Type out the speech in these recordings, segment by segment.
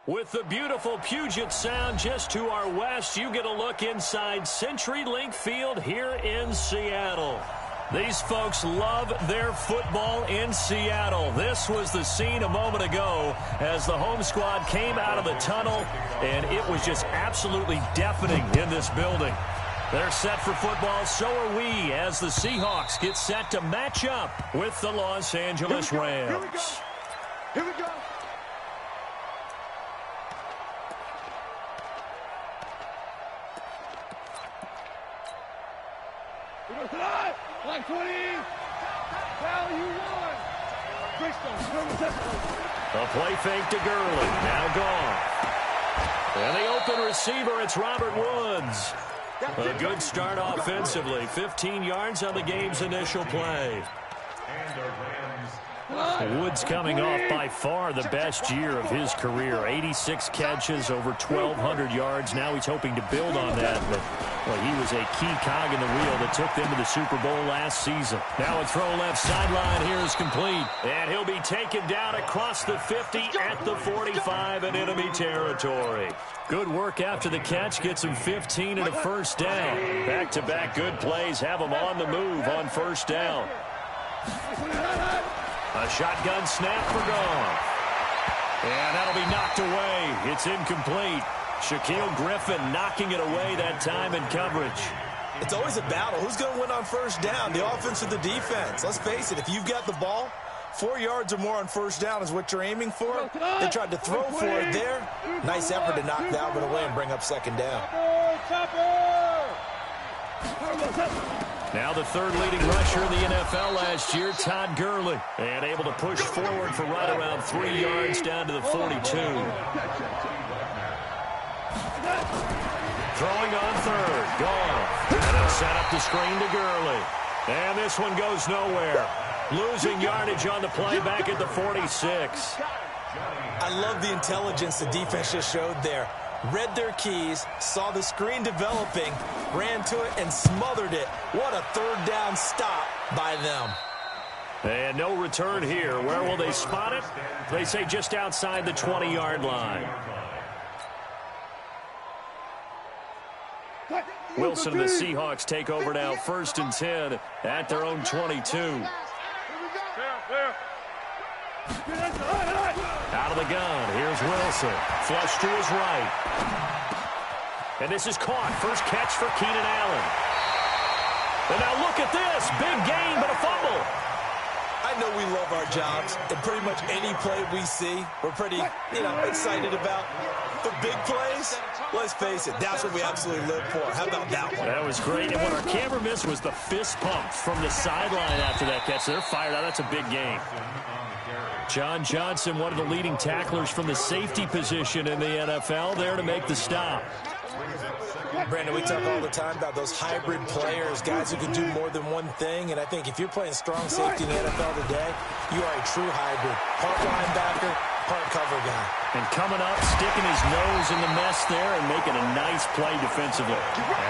With the beautiful Puget Sound just to our west, you get a look inside CenturyLink Field here in Seattle. These folks love their football in Seattle. This was the scene a moment ago as the home squad came out of the tunnel, and it was just absolutely deafening in this building. They're set for football, so are we, as the Seahawks get set to match up with the Los Angeles Rams. Here we go. Like 20. Well, you won. A play fake to Gurley. Now gone. And the open receiver, it's Robert Woods. A good start offensively. 15 yards on the game's initial play. Woods coming off by far the best year of his career. 86 catches, over 1,200 yards. Now he's hoping to build on that, but well, he was a key cog in the wheel that took them to the Super Bowl last season. Now a throw left sideline here is complete, and he'll be taken down across the 50 at the 45 in enemy territory. Good work after the catch, gets him 15 and a first down. Back-to-back good plays have him on the move on first down. A shotgun snap for Goff. And that'll be knocked away. It's incomplete. Shaquille Griffin knocking it away that time in coverage. It's always a battle. Who's going to win on first down, the offense or the defense? Let's face it, if you've got the ball, 4 yards or more on first down is what you're aiming for. They tried to throw for it there. Nice effort to knock Dalvin away and bring up second down. Now the third leading rusher in the NFL last year, Todd Gurley. And able to push forward for right around 3 yards down to the 42. Throwing on third. Goff. And they'll set up the screen to Gurley. And this one goes nowhere. Losing yardage on the play back at the 46. I love the intelligence the defense just showed there. Read their keys, saw the screen developing, ran to it, and smothered it. What a third down stop by them. And no return here. Where will they spot it? They say just outside the 20-yard line. Wilson and the Seahawks take over now, 1st and 10 at their own 22. Out of the gun, here's Wilson. Flush to his right. And this is caught. First catch for Keenan Allen. And now look at this. Big gain, but a fumble. I know we love our jobs, and pretty much any play we see, we're pretty, excited about. The big plays, let's face it, that's what we absolutely live for. How about that one? That was great. And what our camera missed was the fist pump from the sideline after that catch. They're fired out. That's a big game. John Johnson, one of the leading tacklers from the safety position in the NFL, there to make the stop. Brandon, we talk all the time about those hybrid players, guys who can do more than one thing, and I think if you're playing strong safety in the NFL today, you are a true hybrid. Part linebacker, part cover guy. And coming up, sticking his nose in the mess there and making a nice play defensively.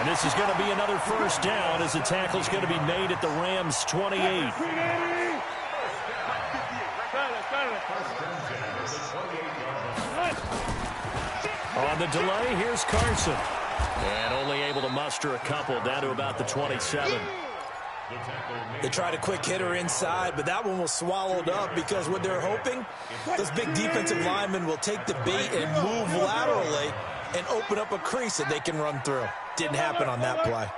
And this is going to be another first down as the tackle's going to be made at the Rams' 28. On the delay, here's Carson. And only able to muster a couple down to about the 27. They tried a quick hitter inside, but that one was swallowed up because what they're hoping, those big defensive linemen will take the bait and move laterally and open up a crease that they can run through. Didn't happen on that play.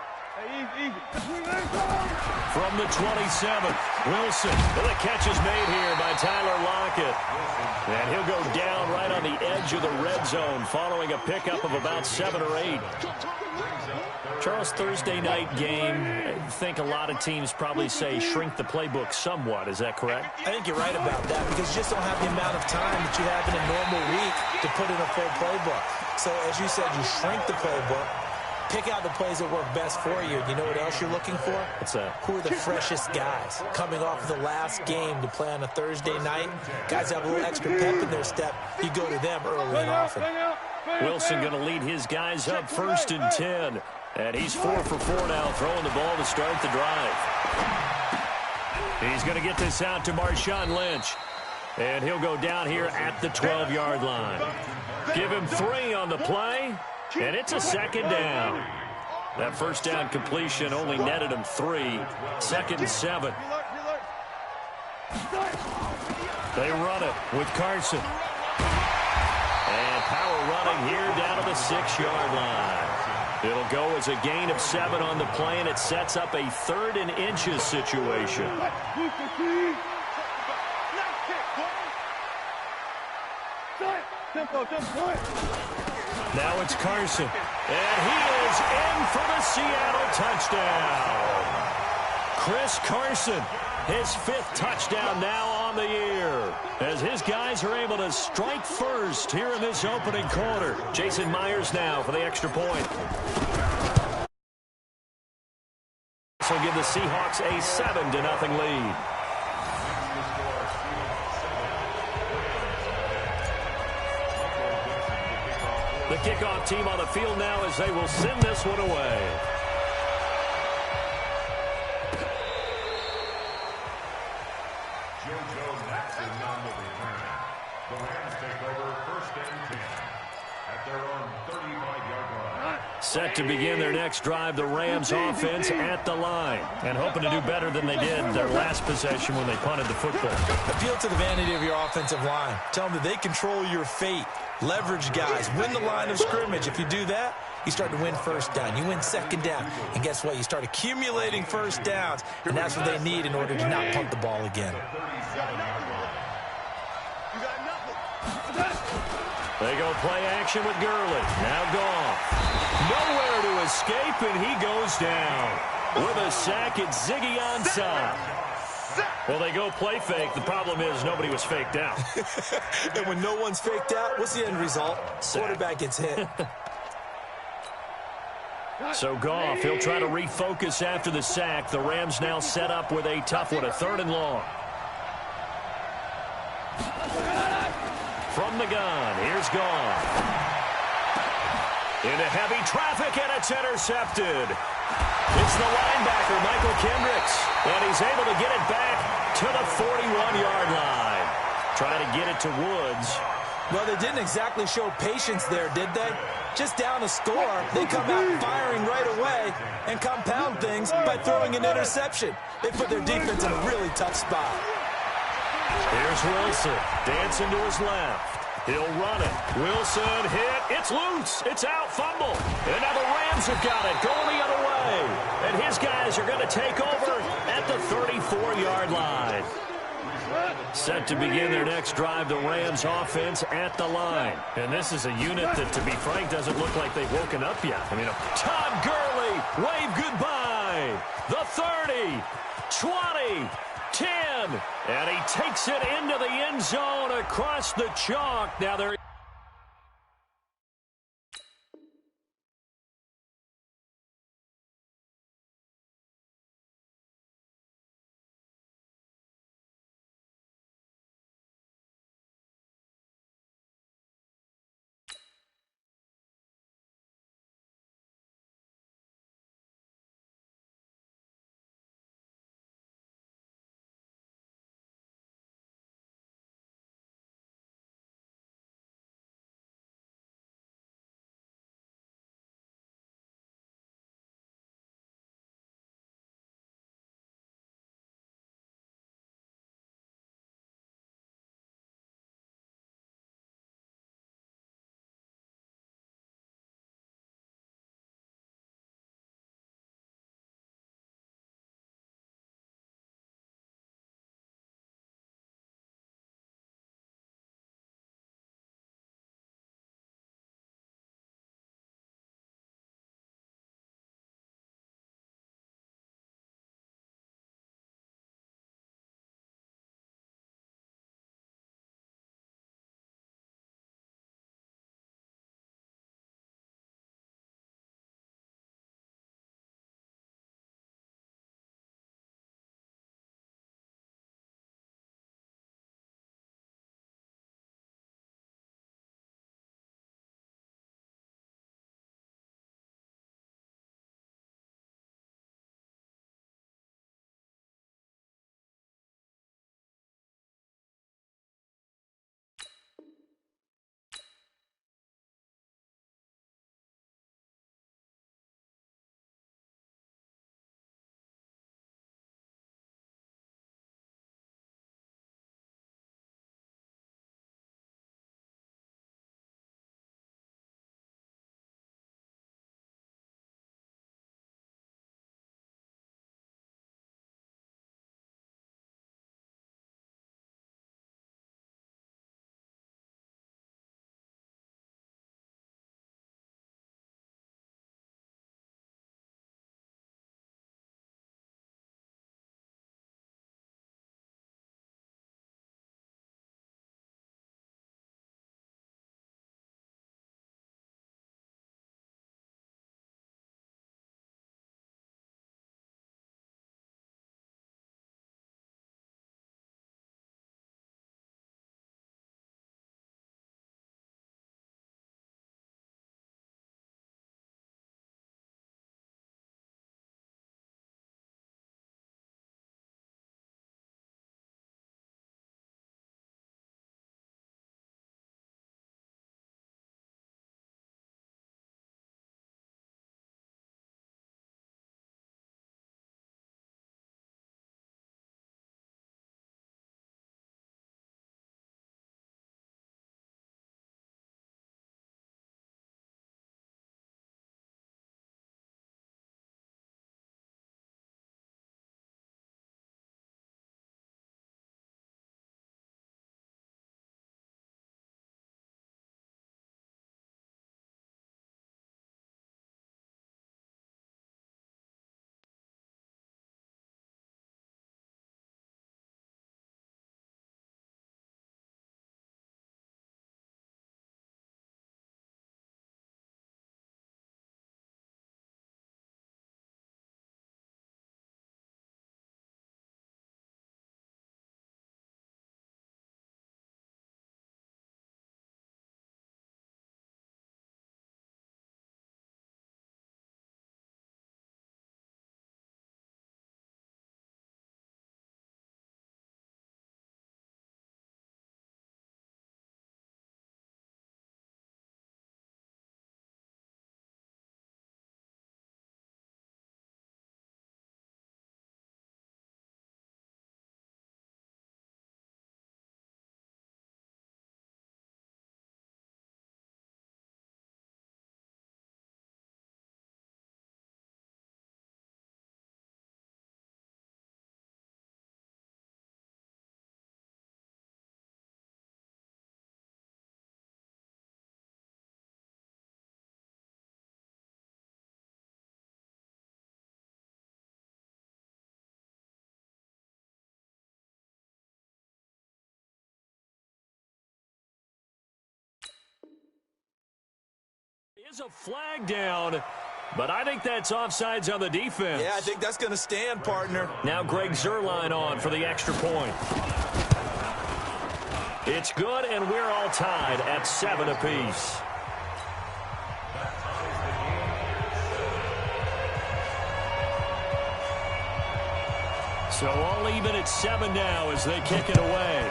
From the 27, Wilson. And the catch is made here by Tyler Lockett. And he'll go down right on the edge of the red zone following a pickup of about 7 or 8. Charles, Thursday night game, I think a lot of teams probably say shrink the playbook somewhat. Is that correct? I think you're right about that because you just don't have the amount of time that you have in a normal week to put in a full playbook. So, as you said, you shrink the playbook. Pick out the plays that work best for you. You know what else you're looking for? What's that? Who are the freshest guys coming off of the last game to play on a Thursday night? Guys have a little extra pep in their step. You go to them early and often. Wilson going to lead his guys up 1st and 10. And he's 4 for 4 now, throwing the ball to start the drive. He's going to get this out to Marshawn Lynch. And he'll go down here at the 12-yard line. Give him 3 on the play, and it's a second down. That first down completion only netted him 3. 2nd and 7. They run it with Carson. And power running here down to the 6-yard line. It'll go as a gain of 7 on the play, and it sets up a 3rd and inches situation. Now it's Carson. And he is in for the Seattle touchdown. Chris Carson, his 5th touchdown now on the year, as his guys are able to strike first here in this opening quarter. Jason Myers now for the extra point. This will give the Seahawks a 7-0 lead. The kickoff team on the field now as they will send this one away. The Rams take over 1st and 10 at their own 35-yard line. Set to begin their next drive, the Rams offense at the line, and hoping to do better than they did their last possession when they punted the football. Appeal to the vanity of your offensive line. Tell them that they control your fate. Leverage guys. Win the line of scrimmage. If you do that, you start to win 1st down. You win 2nd down. And guess what? You start accumulating 1st downs, and that's what they need in order to not punt the ball again. They go play action with Gurley. Now Goff. Nowhere to escape, and he goes down. With a sack, it's Ziggy Ansah. Well, they go play fake. The problem is nobody was faked out. And when no one's faked out, what's the end result? Quarterback gets hit. So Goff, he'll try to refocus after the sack. The Rams now set up with a tough one, a 3rd and long. From the gun, here's Goff. Into heavy traffic, and it's intercepted. It's the linebacker, Michael Kendricks, and he's able to get it back to the 41-yard line. Trying to get it to Woods. Well, they didn't exactly show patience there, did they? Just down a score, they come out firing right away and compound things by throwing an interception. They put their defense in a really tough spot. Here's Wilson, dancing to his left. He'll run it. Wilson hit. It's loose. It's out. Fumble. And now the Rams have got it. Going the other way. And his guys are going to take over at the 34-yard line. Set to begin their next drive, the Rams offense at the line. And this is a unit that, to be frank, doesn't look like they've woken up yet. I mean, Todd Gurley, wave goodbye. The 30, 20, 10, and he takes it into the end zone across the chalk. Now they're is a flag down, but I think that's offsides on the defense. Yeah, I think that's going to stand, partner. Now Greg Zuerlein on for the extra point. It's good, and we're all tied at 7 apiece. So all even at 7 now as they kick it away.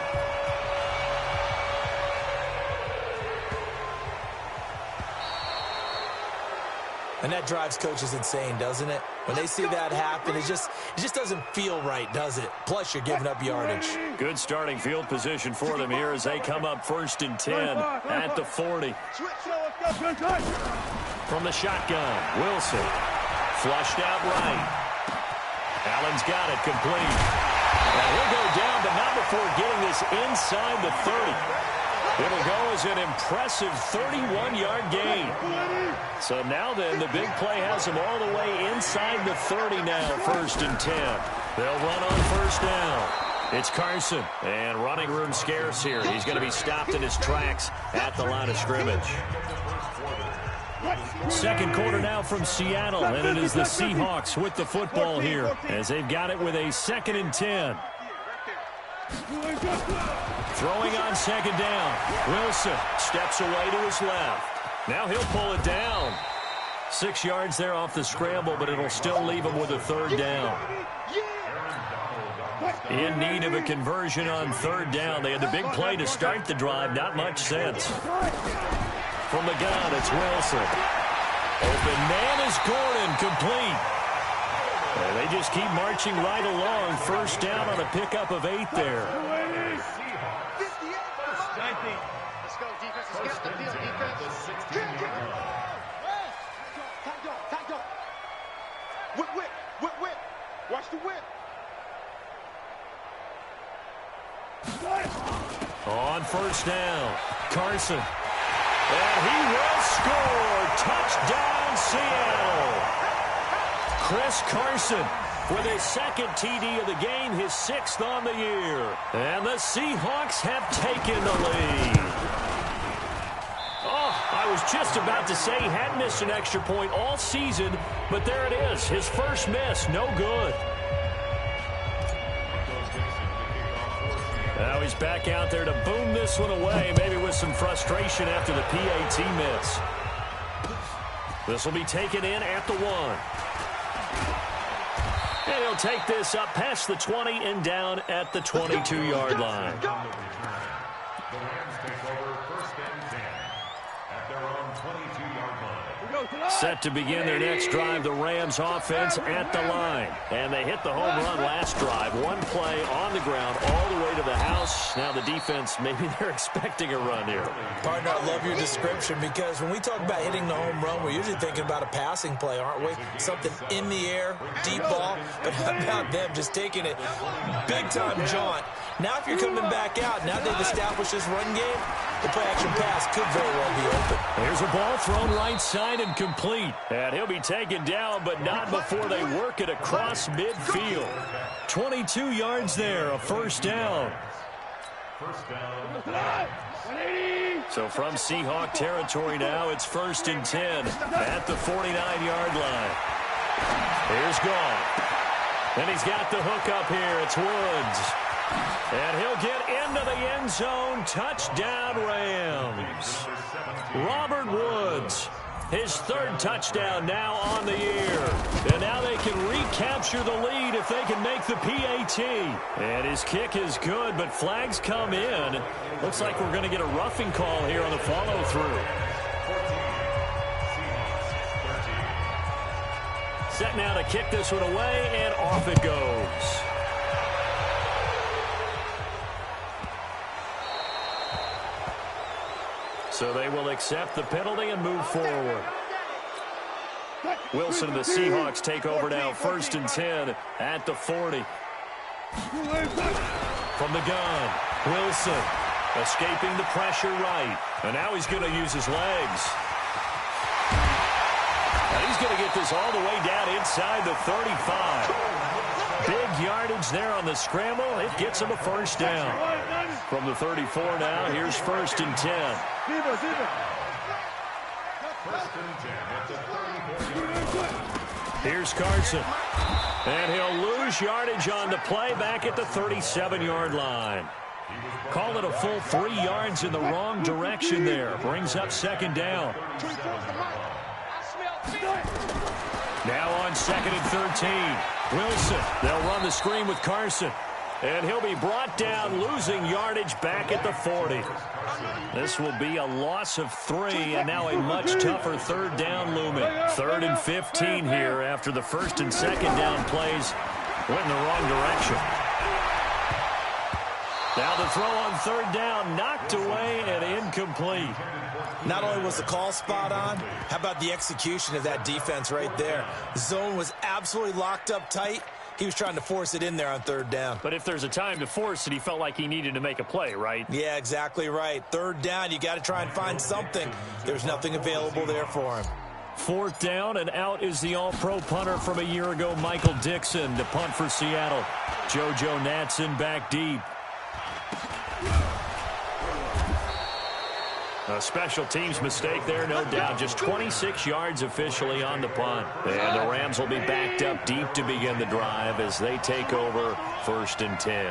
And that drives coaches insane, doesn't it? When they see that happen, it just doesn't feel right, does it? Plus, you're giving up yardage. Good starting field position for them here as they come up 1st and 10 at the 40. From the shotgun, Wilson. Flushed out right. Allen's got it complete. And he'll go down, but not before getting this inside the 30. It'll go as an impressive 31-yard gain. So now then, the big play has him all the way inside the 30 now, 1st and 10. They'll run on 1st down. It's Carson, and running room scarce here. He's going to be stopped in his tracks at the line of scrimmage. Second quarter now from Seattle, and it is the Seahawks with the football here as they've got it with a 2nd and 10. Throwing on 2nd down. Wilson steps away to his left. Now he'll pull it down. 6 yards there off the scramble, but it'll still leave him with a 3rd down. In need of a conversion on 3rd down. They had the big play to start the drive. Not much sense. From the gun, it's Wilson. Open man is Gordon, complete. And they just keep marching right along. 1st down on a pickup of 8 there. Let's go, defense. Let's get the field, defense. Tag up. Whip. Watch the whip. On 1st down, Carson. And he will score. Touchdown, Seattle. Chris Carson with his 2nd TD of the game, his 6th on the year. And the Seahawks have taken the lead. Oh, I was just about to say he hadn't missed an extra point all season, but there it is, his first miss, no good. Now he's back out there to boom this one away, maybe with some frustration after the PAT miss. This will be taken in at the 1. And he'll take this up past the 20 and down at the 22-yard line. The Rams take over 1st and 10 at their own 22-yard line. Set to begin their next drive, the Rams offense at the line. And they hit the home run last drive. 1 play on the ground all the way to the house. Now the defense, maybe they're expecting a run here. Partner, I love your description because when we talk about hitting the home run, we're usually thinking about a passing play, aren't we? Something in the air, deep ball. But how about them just taking it big-time jaunt? Now if you're coming back out, now they've established this run game, the play-action pass could very well be open. Here's a ball thrown right side and complete. And he'll be taken down, but not before they work it across midfield. 22 yards there, a 1st down. So from Seahawk territory now, it's 1st and 10 at the 49-yard line. Here's Goff. And he's got the hook up here. It's Woods. And he'll get into the end zone. Touchdown, Rams. Robert Woods, his 3rd touchdown now on the year. And now they can recapture the lead if they can make the PAT. And his kick is good, but flags come in. Looks like we're going to get a roughing call here on the follow-through. Set now to kick this one away, and off it goes. So they will accept the penalty and move forward. Wilson and the Seahawks take over now, 1st and 10 at the 40. From the gun, Wilson escaping the pressure right. And now he's going to use his legs. And he's going to get this all the way down inside the 35. Big yardage there on the scramble. It gets him a 1st down. From the 34 now, here's 1st and 10. First and 10 at the 34-yard line. Here's Carson. And he'll lose yardage on the play back at the 37-yard line. Call it a full 3 yards in the wrong direction there. Brings up second down. Now on second and 13. Wilson. They'll run the screen with Carson. And he'll be brought down, losing yardage back at the 40. This will be a loss of 3, and now a much tougher third down looming. 3rd and 15 here after the first and second down plays went in the wrong direction. Now the throw on third down, knocked away and incomplete. Not only was the call spot on, how about the execution of that defense right there? The zone was absolutely locked up tight. He was trying to force it in there on third down. But if there's a time to force it, he felt like he needed to make a play, right? Yeah, exactly right. Third down, you got to try and find something. There's nothing available there for him. 4th down, and out is the all-pro punter from a year ago, Michael Dixon, to punt for Seattle. JoJo Natson back deep. A special teams mistake there, no doubt. Just 26 yards officially on the punt. And the Rams will be backed up deep to begin the drive as they take over 1st and 10.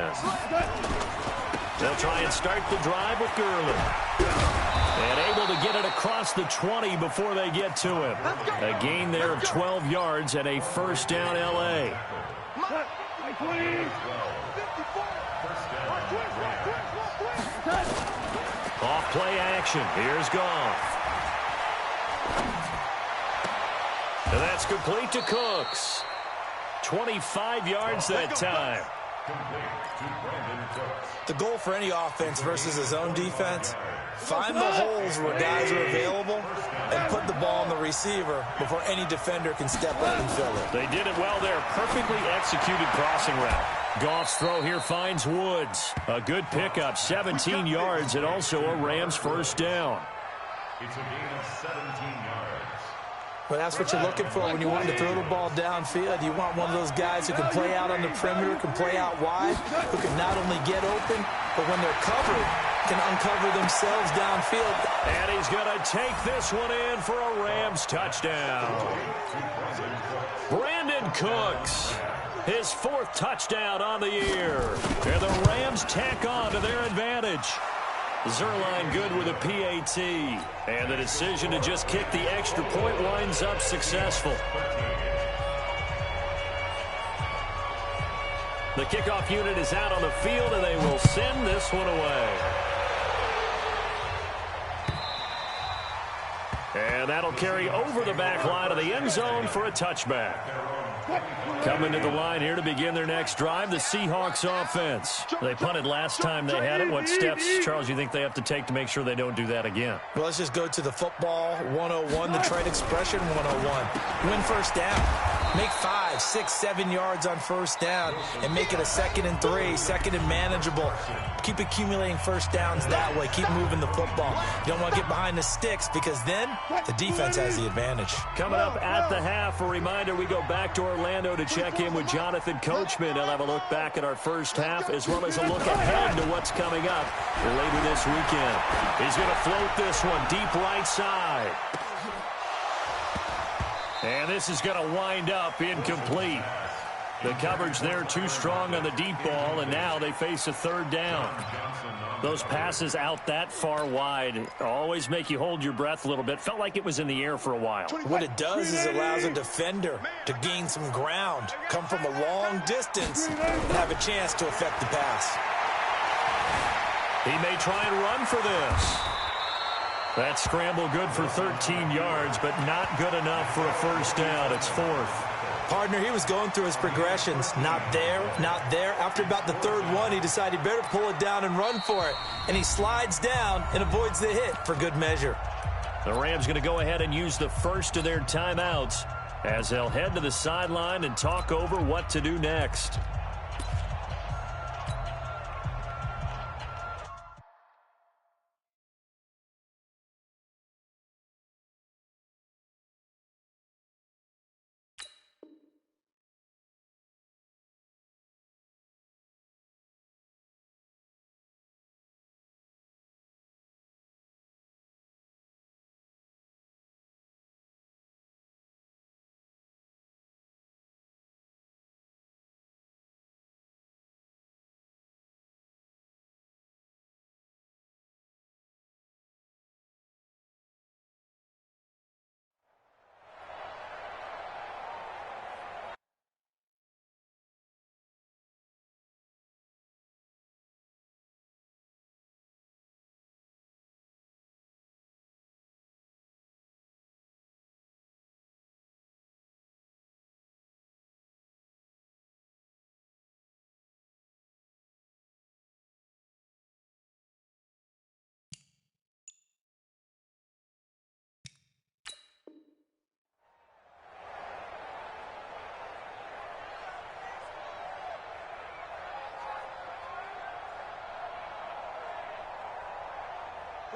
They'll try and start the drive with Gurley. And able to get it across the 20 before they get to him. A gain there of 12 yards and a first down L.A. Off play action. Here's Goff. And that's complete to Cooks. 25 yards that time. The goal for any offense versus his own defense, find the holes where guys are available and put the ball on the receiver before any defender can step up and fill it. They did it well there. Perfectly executed crossing route. Goff's throw here finds Woods. A good pickup, 17 yards, and also a Rams first down. It's a gain of 17 yards. Well, that's what you're looking for when you want to throw the ball downfield. You want one of those guys who can play out on the perimeter, can play out wide, who can not only get open, but when they're covered, can uncover themselves downfield. And he's going to take this one in for a Rams touchdown. Brandon Cooks, his 4th touchdown on the year. And the Rams tack on to their advantage. Zerline good with a PAT. And the decision to just kick the extra point winds up successful. The kickoff unit is out on the field, and they will send this one away. And that'll carry over the back line of the end zone for a touchback. Coming to the line here to begin their next drive, the Seahawks offense. They punted last time they had it. What steps, Charles, you think they have to take to make sure they don't do that again? Well, let's just go to the football 101, the trade expression 101. Win first down. Make 5, 6, 7 yards on first down and make it a 2nd and 3, 2nd and manageable. Keep accumulating first downs that way. Keep moving the football. You don't want to get behind the sticks because then the defense has the advantage. Coming up at the half, a reminder, we go back to Orlando to check in with Jonathan Coachman. He'll have a look back at our first half as well as a look ahead to what's coming up later this weekend. He's going to float this one deep right side. And this is going to wind up incomplete. The coverage there too strong on the deep ball, and now they face a 3rd down. Those passes out that far wide always make you hold your breath a little bit. Felt like it was in the air for a while. What it does is it allows a defender to gain some ground, come from a long distance, and have a chance to affect the pass. He may try and run for this. That scramble good for 13 yards, but not good enough for a first down. It's 4th. Partner, he was going through his progressions. Not there, not there. After about the 3rd one, he decided he better pull it down and run for it. And he slides down and avoids the hit for good measure. The Rams going to go ahead and use the first of their timeouts as they'll head to the sideline and talk over what to do next.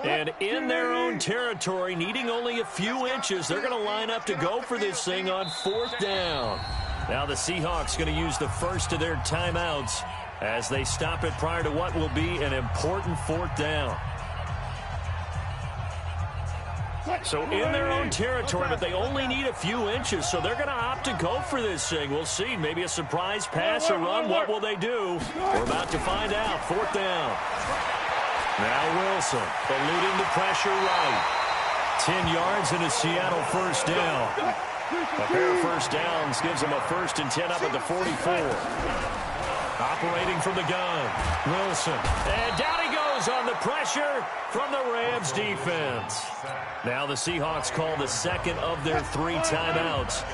And in their own territory, needing only a few inches, they're going to line up to go for this thing on 4th down. Now the Seahawks going to use the first of their timeouts as they stop it prior to what will be an important 4th down. So in their own territory, but they only need a few inches, so they're going to opt to go for this thing. We'll see. Maybe a surprise pass or run. What will they do? We're about to find out. 4th down. Now Wilson eluding the pressure right. 10 yards and a Seattle first down. A pair of first downs gives them a 1st and 10 up at the 44. Operating from the gun. Wilson. And down he goes on the pressure from the Rams defense. Now the Seahawks call the second of their 3 timeouts.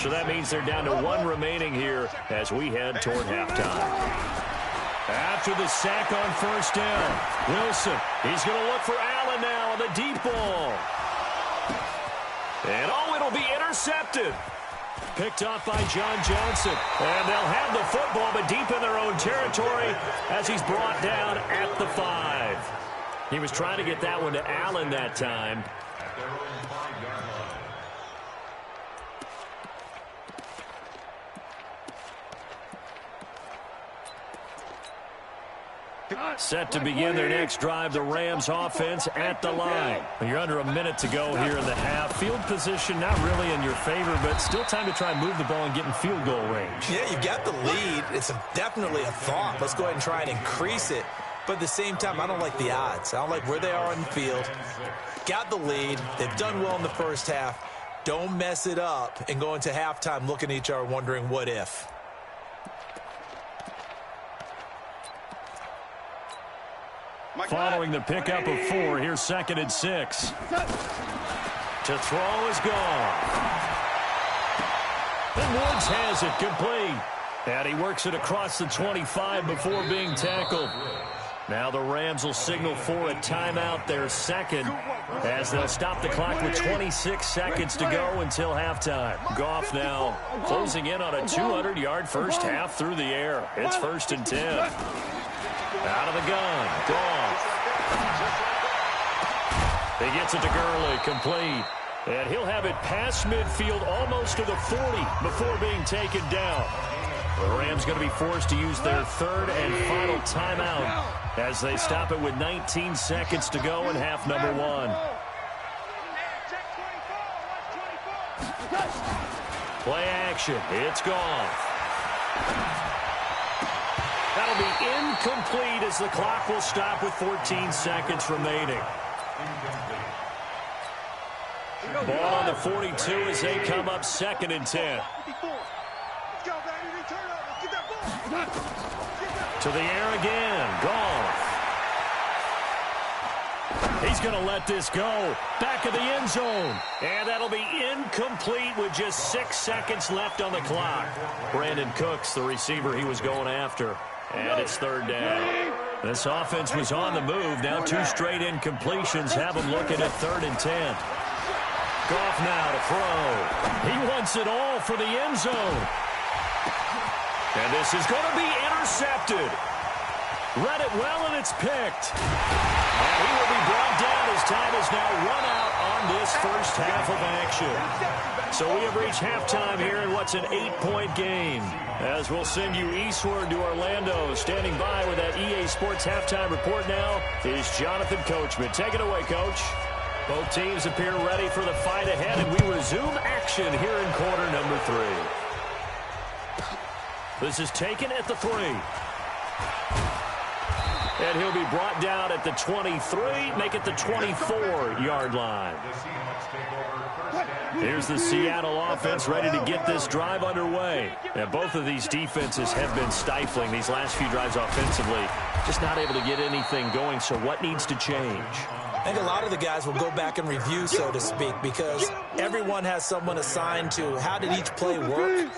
So that means they're down to 1 remaining here as we head toward halftime. After the sack on first down, Wilson, he's going to look for Allen now on the deep ball. And it'll be intercepted. Picked off by John Johnson. And they'll have the football, but deep in their own territory as he's brought down at the 5. He was trying to get that one to Allen that time. Set to begin their next drive, the Rams offense at the line. You're under a minute to go here in the half. Field position not really in your favor, but still time to try and move the ball and get in field goal range. Yeah, you've got the lead. It's definitely a thought. Let's go ahead and try and increase it. But at the same time, I don't like the odds. I don't like where they are on the field. Got the lead. They've done well in the first half. Don't mess it up and go into halftime looking at each other wondering what if. Following the pickup of 4, here's 2nd and 6. To throw is gone. And Woods has it complete. And he works it across the 25 before being tackled. Now the Rams will signal for a timeout, their second, as they'll stop the clock with 26 seconds to go until halftime. Goff now closing in on a 200-yard first half through the air. It's 1st and 10. Out of the gun, Goff. He gets it to Gurley, complete. And he'll have it past midfield almost to the 40 before being taken down. The Rams going to be forced to use their 3rd and final timeout as they stop it with 19 seconds to go in half number 1. Play action. It's gone. That'll be incomplete as the clock will stop with 14 seconds remaining. Ball on the 42 as they come up 2nd and 10. To the air again. Goff. He's going to let this go. Back of the end zone. And that'll be incomplete with just 6 seconds left on the clock. Brandon Cooks, the receiver he was going after. And it's 3rd down. This offense was on the move. Now 2 straight incompletions have them looking at 3rd and 10. Goff now to throw. He wants it all for the end zone. And this is going to be intercepted. Read it well, and it's picked. And he will be brought down as time is now run out on this first half of action. So we have reached halftime here in what's an 8-point game. As we'll send you eastward to Orlando. Standing by with that EA Sports halftime report now is Jonathan Coachman. Take it away, Coach. Both teams appear ready for the fight ahead, and we resume action here in quarter number 3. This is taken at the 3. And he'll be brought down at the 23, make it the 24-yard line. Here's the Seattle offense ready to get this drive underway. And both of these defenses have been stifling these last few drives offensively. Just not able to get anything going, so what needs to change? I think a lot of the guys will go back and review, so to speak, because everyone has someone assigned to how did each play work.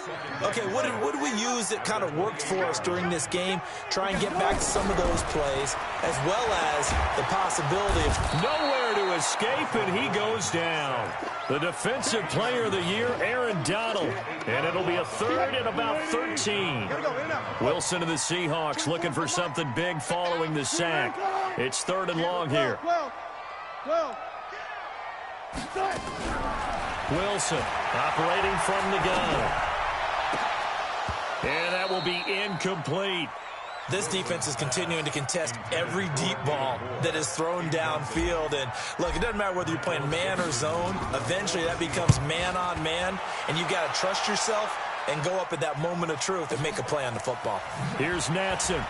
Okay, what did we use that kind of worked for us during this game? Try and get back to some of those plays, as well as the possibility of nowhere to escape, and he goes down. The defensive player of the year, Aaron Donald. And it'll be a 3rd and about 13. Wilson of the Seahawks looking for something big following the sack. It's 3rd and long here. Wilson operating from the gun. And that will be incomplete. This defense is continuing to contest every deep ball that is thrown downfield. And, look, it doesn't matter whether you're playing man or zone. Eventually, that becomes man-on-man, and you've got to trust yourself and go up at that moment of truth and make a play on the football. Here's Natson.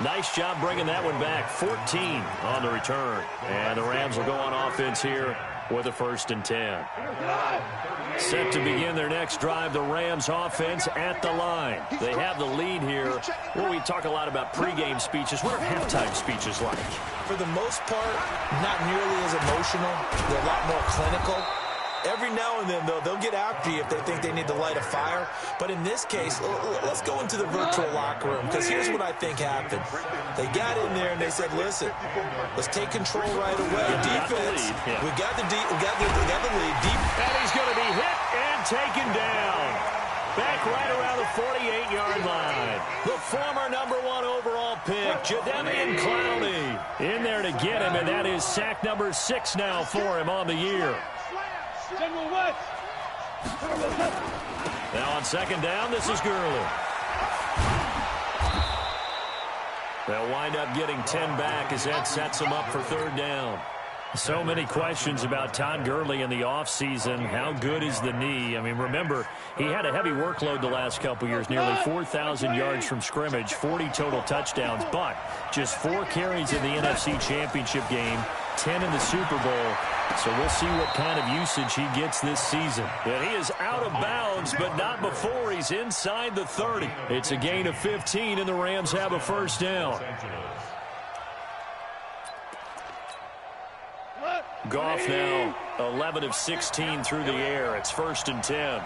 Nice job bringing that one back. 14 on the return. And the Rams will go on offense here with a 1st and 10. Set to begin their next drive, the Rams offense at the line. They have the lead here. Well, we talk a lot about pregame speeches. What are halftime speeches like? For the most part, not nearly as emotional. They're a lot more clinical. Every now and then, though, they'll get after you if they think they need to light a fire. But in this case, let's go into the virtual locker room, because here's what I think happened. They got in there and they said, listen, let's take control right away. Defense, we got the lead. Deep. And he's going to be hit and taken down. Back right around the 48-yard line. The former #1 overall pick, Jadeveon Clowney, in there to get him, and that is sack number 6 now for him on the year. Now on 2nd down, this is Gurley. They'll wind up getting 10 back as that sets them up for 3rd down. So many questions about Todd Gurley in the offseason. How good is the knee? I mean, remember, he had a heavy workload the last couple years, nearly 4,000 yards from scrimmage, 40 total touchdowns, but just 4 carries in the NFC Championship game, 10 in the Super Bowl. So we'll see what kind of usage he gets this season. And he is out of bounds, but not before he's inside the 30. It's a gain of 15, and the Rams have a 1st down. Goff now 11 of 16 through the air. It's 1st and 10.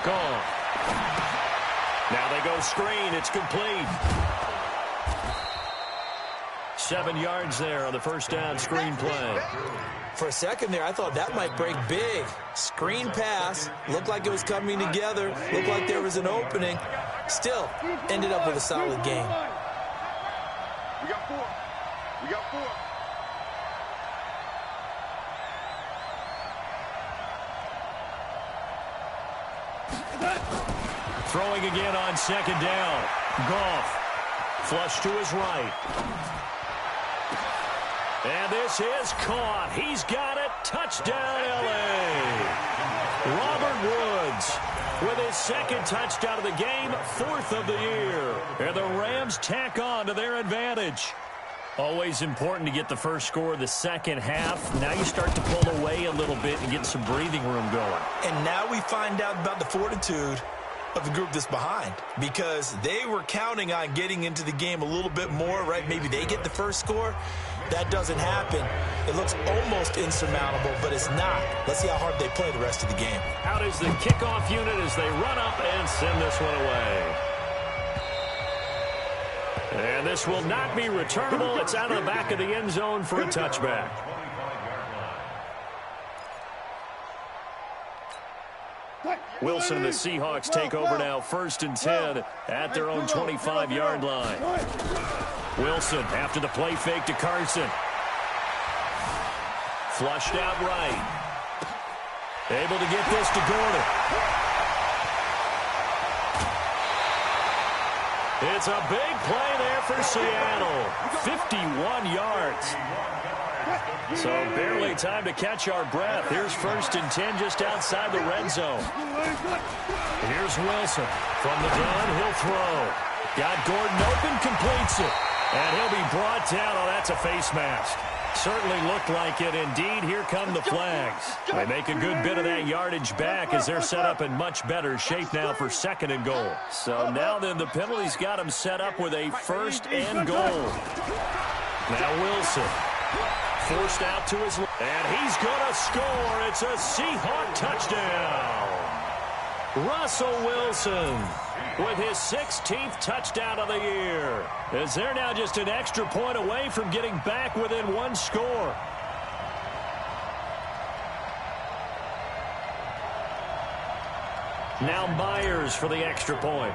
Goff. Now they go screen. It's complete. 7 yards there on the 1st down screen play. For a second there, I thought that might break big. Screen pass. Looked like it was coming together. Looked like there was an opening. Still ended up with a solid game. We got 4. We got 4. Throwing again on 2nd down. Goff. Flush to his right. And this is caught. He's got it. Touchdown, L.A. Robert Woods with his 2nd touchdown of the game, 4th of the year. And the Rams tack on to their advantage. Always important to get the first score of the second half. Now you start to pull away a little bit and get some breathing room going. And now we find out about the fortitude of the group that's behind, because they were counting on getting into the game a little bit more, right? Maybe they get the first score. That doesn't happen. It looks almost insurmountable, but it's not. Let's see how hard they play the rest of the game. Out is the kickoff unit as they run up and send this one away. And this will not be returnable. It's out of the back of the end zone for a touchback. Wilson and the Seahawks take over now, 1st and 10 at their own 25-yard line. Wilson after the play fake to Carson. Flushed out right. Able to get this to Gordon. It's a big play there for Seattle. 51 yards. So barely time to catch our breath. Here's 1st and 10 just outside the red zone. Here's Wilson. From the gun, he'll throw. Got Gordon open, completes it. And he'll be brought down. Oh, that's a face mask. Certainly looked like it. Indeed, here come the flags. They make a good bit of that yardage back as they're set up in much better shape now for 2nd and goal. So now then the penalties got them set up with a 1st and goal. Now Wilson. Forced out to his left. And he's going to score. It's a Seahawk touchdown. Russell Wilson with his 16th touchdown of the year. As they're now just an extra point away from getting back within 1 score. Now Myers for the extra point.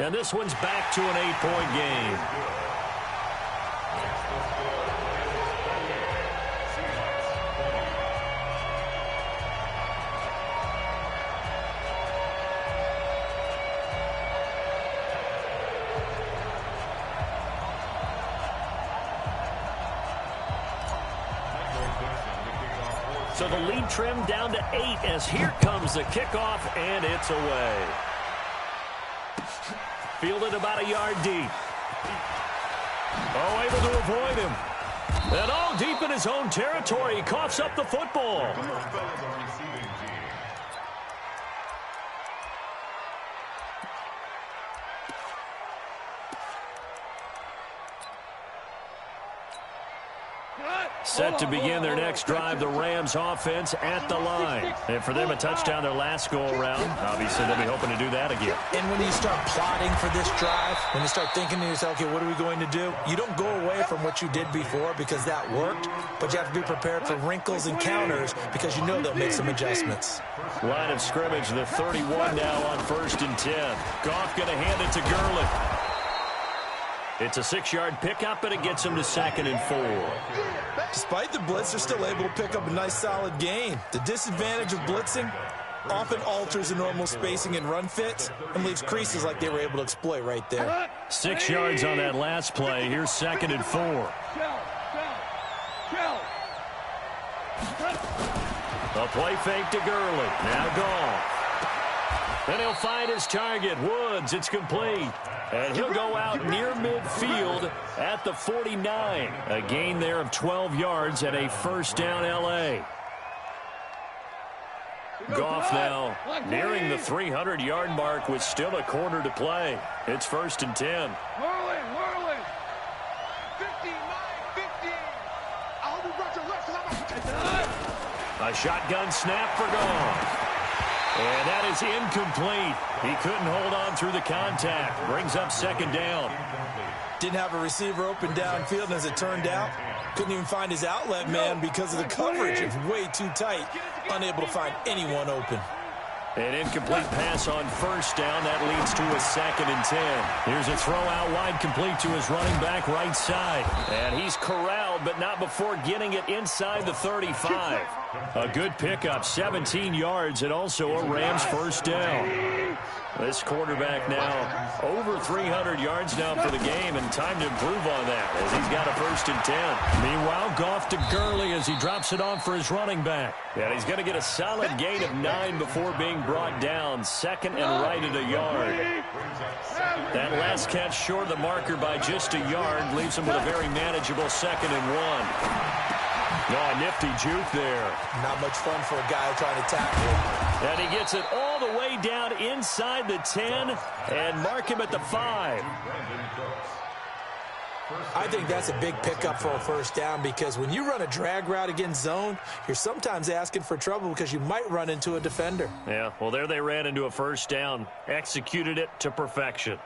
And this one's back to an 8-point game. So the lead trimmed down to 8 as here comes the kickoff, and it's away. Fielded about a yard deep. Oh, able to avoid him. And all deep in his own territory. He coughs up the football. Set to begin their next drive, the Rams offense at the line. And for them, a touchdown their last go-around. Obviously, they'll be hoping to do that again. And when you start plotting for this drive, when you start thinking to yourself, okay, what are we going to do? You don't go away from what you did before because that worked, but you have to be prepared for wrinkles and counters because you know they'll make some adjustments. Line of scrimmage, the 31 now on 1st and 10. Goff going to hand it to Gurley. It's a 6-yard pickup, and it gets him to 2nd and 4. Despite the blitz, they're still able to pick up a nice, solid gain. The disadvantage of blitzing often alters the normal spacing and run fits and leaves creases like they were able to exploit right there. 6 yards on that last play. Here's 2nd and 4. A play fake to Gurley. Now Goff. Then he'll find his target. Woods, it's complete. And he'll go out near midfield at the 49. A gain there of 12 yards and a 1st down L.A. Goff now nearing the 300-yard mark with still a quarter to play. It's 1st and 10. Whirling. 59, 50. I hope you brought your left because I'm A shotgun snap for Goff. And that is incomplete. He couldn't hold on through the contact. Brings up 2nd down. Didn't have a receiver open downfield, and as it turned out, couldn't even find his outlet man because of the coverage. It's way too tight, unable to find anyone open. An incomplete pass on 1st down. That leads to a 2nd and 10. Here's a throw out wide, complete to his running back right side. And he's corralled, but not before getting it inside the 35. A good pickup, 17 yards, and also a Rams 1st down. This quarterback now over 300 yards now for the game, and time to improve on that as he's got a 1st and 10. Meanwhile, Goff to Gurley as he drops it off for his running back. And he's going to get a solid gain of 9 before being brought down. 2nd and right at a yard. That last catch short of the marker by just a yard leaves him with a very manageable 2nd and 1. Oh, a nifty juke there. Not much fun for a guy trying to tackle. And he gets it all the way down inside the 10 and mark him at the 5. I think that's a big pickup for a 1st down because when you run a drag route against zone, you're sometimes asking for trouble because you might run into a defender. Yeah, well, there they ran into a 1st down. Executed it to perfection.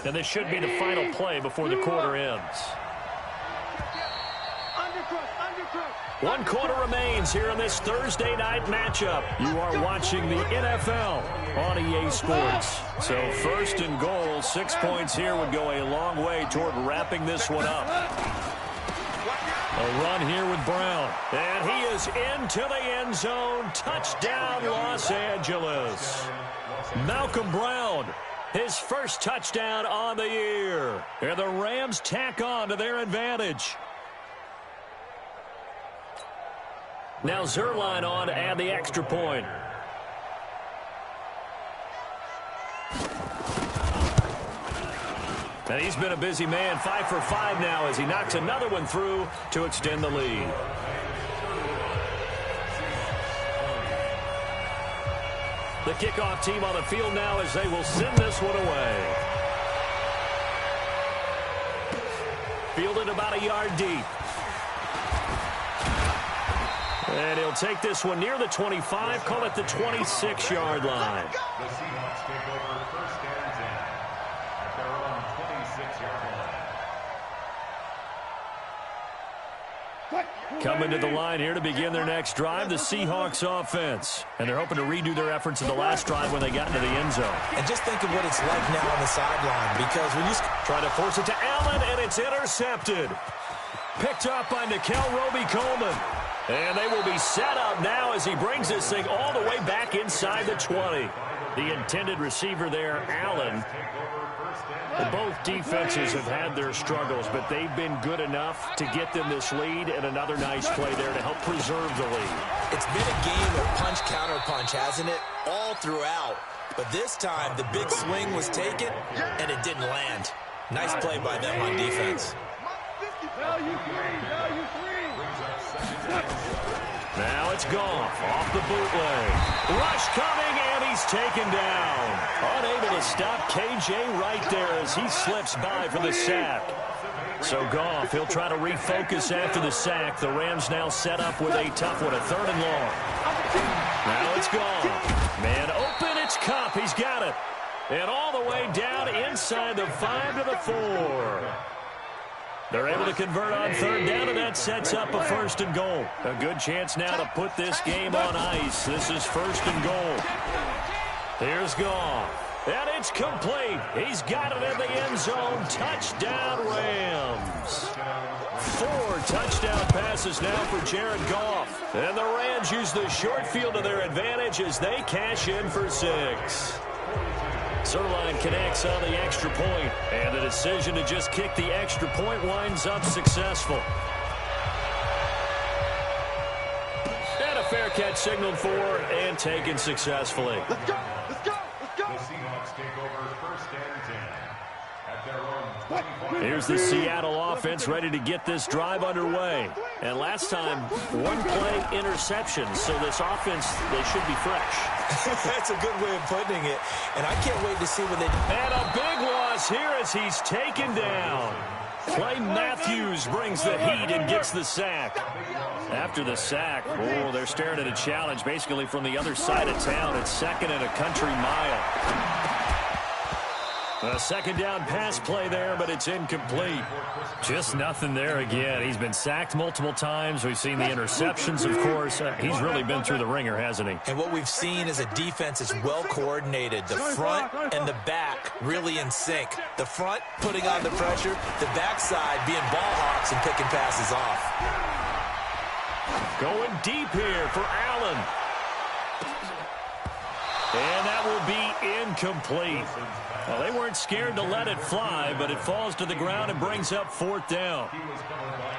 And this should be the final play before the quarter ends. 1 quarter remains here in this Thursday night matchup. You are watching the NFL on EA Sports. So 1st and goal, 6 points here would go a long way toward wrapping this one up. A run here with Brown. And he is into the end zone. Touchdown, Los Angeles. Malcolm Brown, his 1st touchdown on the year. And the Rams tack on to their advantage. Now Zerline on to add the extra point. And he's been a busy man, 5 for 5 now as he knocks another one through to extend the lead. The kickoff team on the field now as they will send this one away. Fielded about a yard deep. And he'll take this one near the 25, call it the 26-yard line. The Seahawks take over 1st and 10 at their own 26-yard Coming to the line here to begin their next drive, the Seahawks offense. And they're hoping to redo their efforts in the last drive when they got into the end zone. And just think of what it's like now on the sideline, because when you try to force it to Allen, and it's intercepted. Picked up by Nikel Roby-Coleman. And they will be set up now as he brings this thing all the way back inside the 20. The intended receiver there, Allen. Both defenses have had their struggles, but they've been good enough to get them this lead, and another nice play there to help preserve the lead. It's been a game of punch-counter-punch, hasn't it? All throughout. But this time, the big swing was taken, and it didn't land. Nice play by them on defense. Now it's Goff off the bootleg. Rush coming, and he's taken down. Unable to stop KJ right there as he slips by for the sack. So Goff, he'll try to refocus after the sack. The Rams now set up with a tough one, a 3rd and long. Now it's Goff. Man open, it's Kupp. He's got it. And all the way down inside the 5 to the 4. They're able to convert on 3rd down, and that sets up a 1st and goal. A good chance now to put this game on ice. This is 1st and goal. Here's Goff. And it's complete. He's got it in the end zone. Touchdown, Rams. 4 touchdown passes now for Jared Goff. And the Rams use the short field to their advantage as they cash in for 6. Zerline connects on the extra point, and the decision to just kick the extra point winds up successful. And a fair catch signaled for and taken successfully. Let's go! Let's go! Let's go! The Seahawks take over 1st and 10 at their own 25. Here's the Seattle offense ready to get this drive underway. And last time, 1 play interception, so this offense, they should be fresh. That's a good way of putting it, and I can't wait to see what they do. And a big loss here as he's taken down. Clay Matthews brings the heat and gets the sack. After the sack, they're staring at a challenge basically from the other side of town. It's 2nd and a country mile. A 2nd down pass play there, but it's incomplete. Just nothing there again. He's been sacked multiple times. We've seen the interceptions, of course. He's really been through the ringer, hasn't he? And what we've seen is a defense is well coordinated. The front and the back really in sync. The front putting on the pressure, the backside being ball hawks and picking passes off. Going deep here for Allen. And that will be incomplete. Well, they weren't scared to let it fly, but it falls to the ground and brings up 4th down.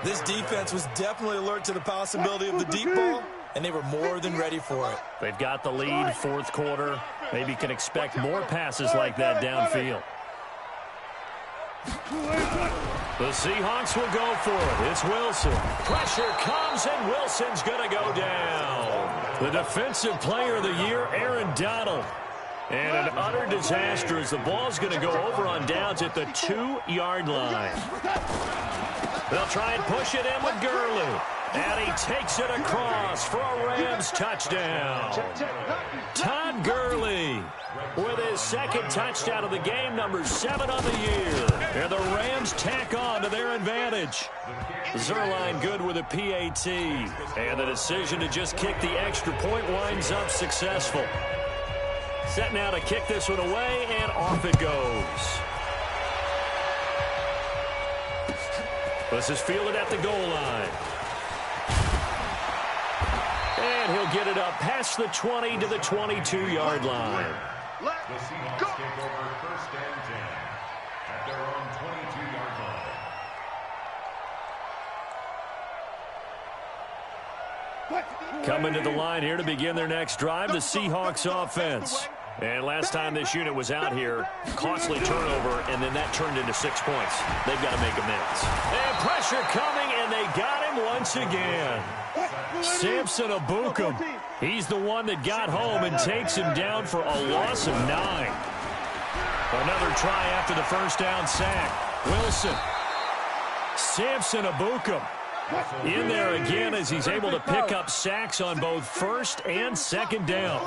This defense was definitely alert to the possibility of the deep ball, and they were more than ready for it. They've got the lead, 4th quarter. Maybe can expect more passes like that downfield. The Seahawks will go for it. It's Wilson. Pressure comes, and Wilson's going to go down. The defensive player of the year, Aaron Donald. And an utter disaster as the ball's going to go over on downs at the 2-yard line. They'll try and push it in with Gurley. And he takes it across for a Rams touchdown. Todd Gurley with his 2nd touchdown of the game, number 7 on the year. And the Rams tack on to their advantage. Zerline good with a PAT. And the decision to just kick the extra point winds up successful. Set now to kick this one away, and off it goes. This is fielded at the goal line. And he'll get it up past the 20 to the 22-yard line. The Seahawks take over 1st and 10 at their own 22-yard line. Coming to the line here to begin their next drive, the Seahawks offense. And last time this unit was out here, costly turnover, and then that turned into 6 points. They've got to make amends. And pressure coming, and they got him once again. Samson Abukum. He's the one that got home and takes him down for a loss of 9. Another try after the 1st down sack. Wilson. Samson Abukum. In there again as he's able to pick up sacks on both first and second down.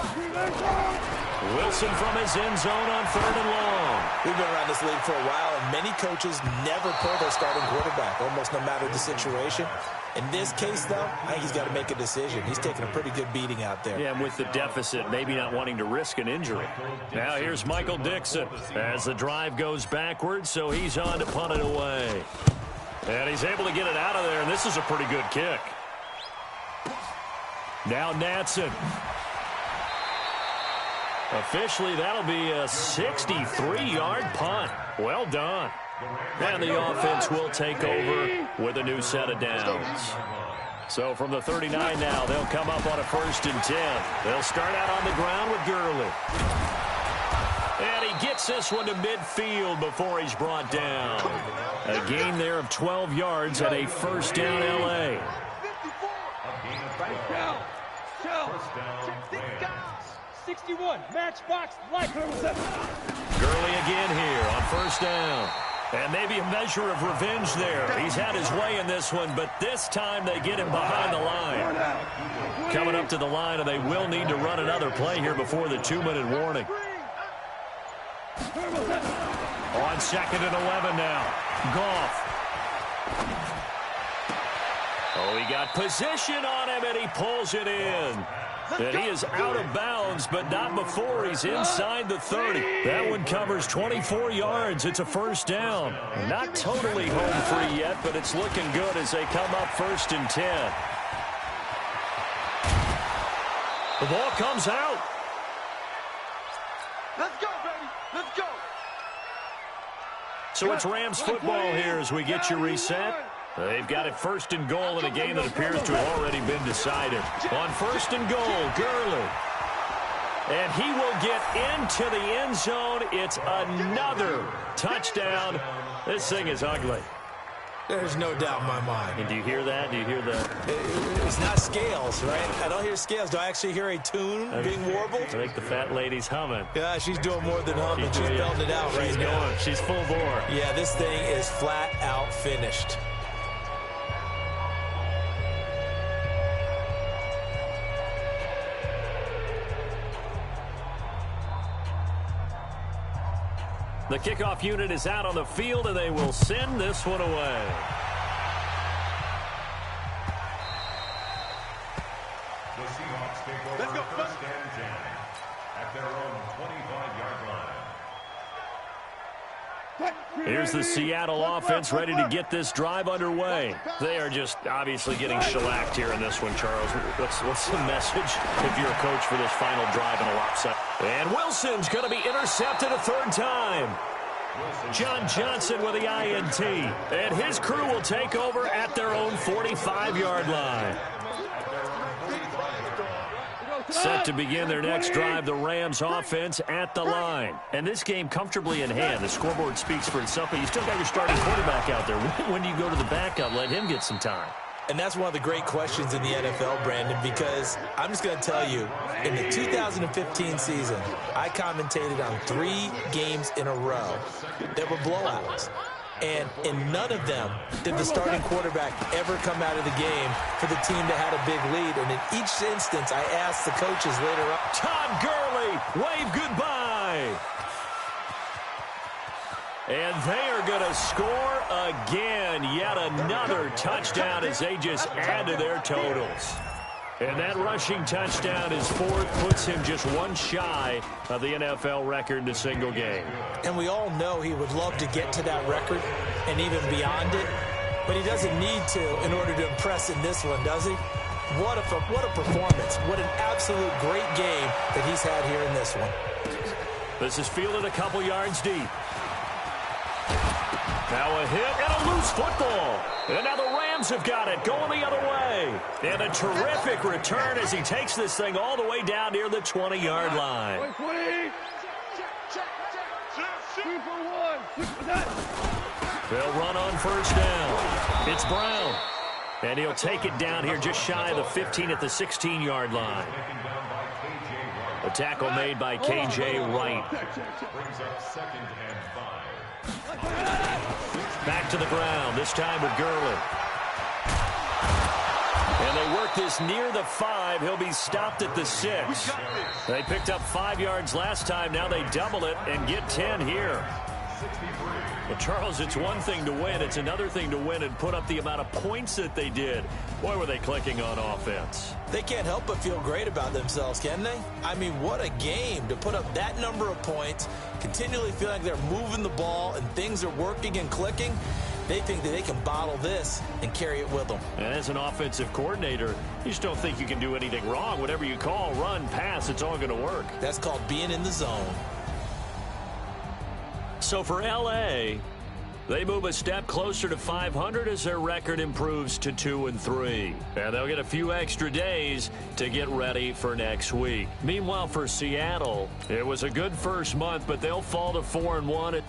Wilson from his end zone on 3rd and long. We've been around this league for a while, and many coaches never pull their starting quarterback, almost no matter the situation. In this case, though, I think he's got to make a decision. He's taking a pretty good beating out there. Yeah, and with the deficit, maybe not wanting to risk an injury. Now here's Michael Dixon as the drive goes backwards, so he's on to punt it away. And he's able to get it out of there, and this is a pretty good kick. Now Natson. Officially, that'll be a 63-yard punt. Well done. And the offense will take over with a new set of downs. So from the 39 now, they'll come up on a 1st and 10. They'll start out on the ground with Gurley. And he gets this one to midfield before he's brought down. A gain there of 12 yards at a 1st down L.A. 61, matchbox, like. Gurley again here on 1st down. And maybe a measure of revenge there. He's had his way in this one, but this time they get him behind the line. Coming up to the line, and they will need to run another play here before the 2-minute warning. On 2nd and 11 now. Goff. Oh, he got position on him, and he pulls it in. And he is out of bounds, but not before he's inside the 30. That one covers 24 yards. It's a 1st down. Not totally home free yet, but it's looking good as they come up 1st and 10. The ball comes out. Let's go, baby. Let's go. So it's Rams football here as we get you reset. They've got it 1st and goal in a game that appears to have already been decided. On 1st and goal, Gurley. And he will get into the end zone. It's another touchdown. This thing is ugly. There's no doubt in my mind. And do you hear that? Do you hear that? It's not scales, right? I don't hear scales. Do I actually hear a tune being warbled? I think the fat lady's humming. Yeah, she's doing more than humming. She's belting it out right now. Going. She's full bore. Yeah, this thing is flat out finished. The kickoff unit is out on the field, and they will send this one away. The Seahawks take over 1st and 10 at their own 25-yard line. Here's the Seattle offense ready to get this drive underway. They are just obviously getting shellacked here in this one, Charles. What's the message if you're a coach for this final drive in a lopsided? And Wilson's going to be intercepted a 3rd time. John Johnson with the INT. And his crew will take over at their own 45-yard line. Set to begin their next drive, the Rams offense at the line. And this game comfortably in hand. The scoreboard speaks for itself, but you still got your starting quarterback out there. When do you go to the backup? Let him get some time. And that's one of the great questions in the NFL, Brandon, because I'm just going to tell you, in the 2015 season, I commentated on 3 games in a row that were blowouts. And in none of them did the starting quarterback ever come out of the game for the team that had a big lead. And in each instance, I asked the coaches later on, Todd Gurley, wave goodbye. And they are going to score again. Yet another touchdown as they just add to their totals. And that rushing touchdown is 4th, puts him just one shy of the NFL record in a single game. And we all know he would love to get to that record and even beyond it. But he doesn't need to in order to impress in this one, does he? What a performance. What an absolute great game that he's had here in this one. This is fielded a couple yards deep. Now a hit and a loose football. And now the Rams have got it going the other way. And a terrific return as he takes this thing all the way down near the 20-yard line. They'll run on 1st down. It's Brown. And he'll take it down here just shy of the 15 at the 16-yard line. A tackle made by K.J. Wright. Brings up 2nd and 5. Back to the ground, this time with Gurley. And they work this near the 5. He'll be stopped at the 6. They picked up 5 yards last time. Now they double it and get 10 here. Well, Charles, it's one thing to win. It's another thing to win and put up the amount of points that they did. Boy, were they clicking on offense. They can't help but feel great about themselves, can they? I mean, what a game to put up that number of points, continually feel like they're moving the ball and things are working and clicking. They think that they can bottle this and carry it with them. And as an offensive coordinator, you just don't think you can do anything wrong. Whatever you call, run, pass, it's all going to work. That's called being in the zone. So for L.A., they move a step closer to 500 as their record improves to 2-3. And they'll get a few extra days to get ready for next week. Meanwhile, for Seattle, it was a good first month, but they'll fall to 4-1.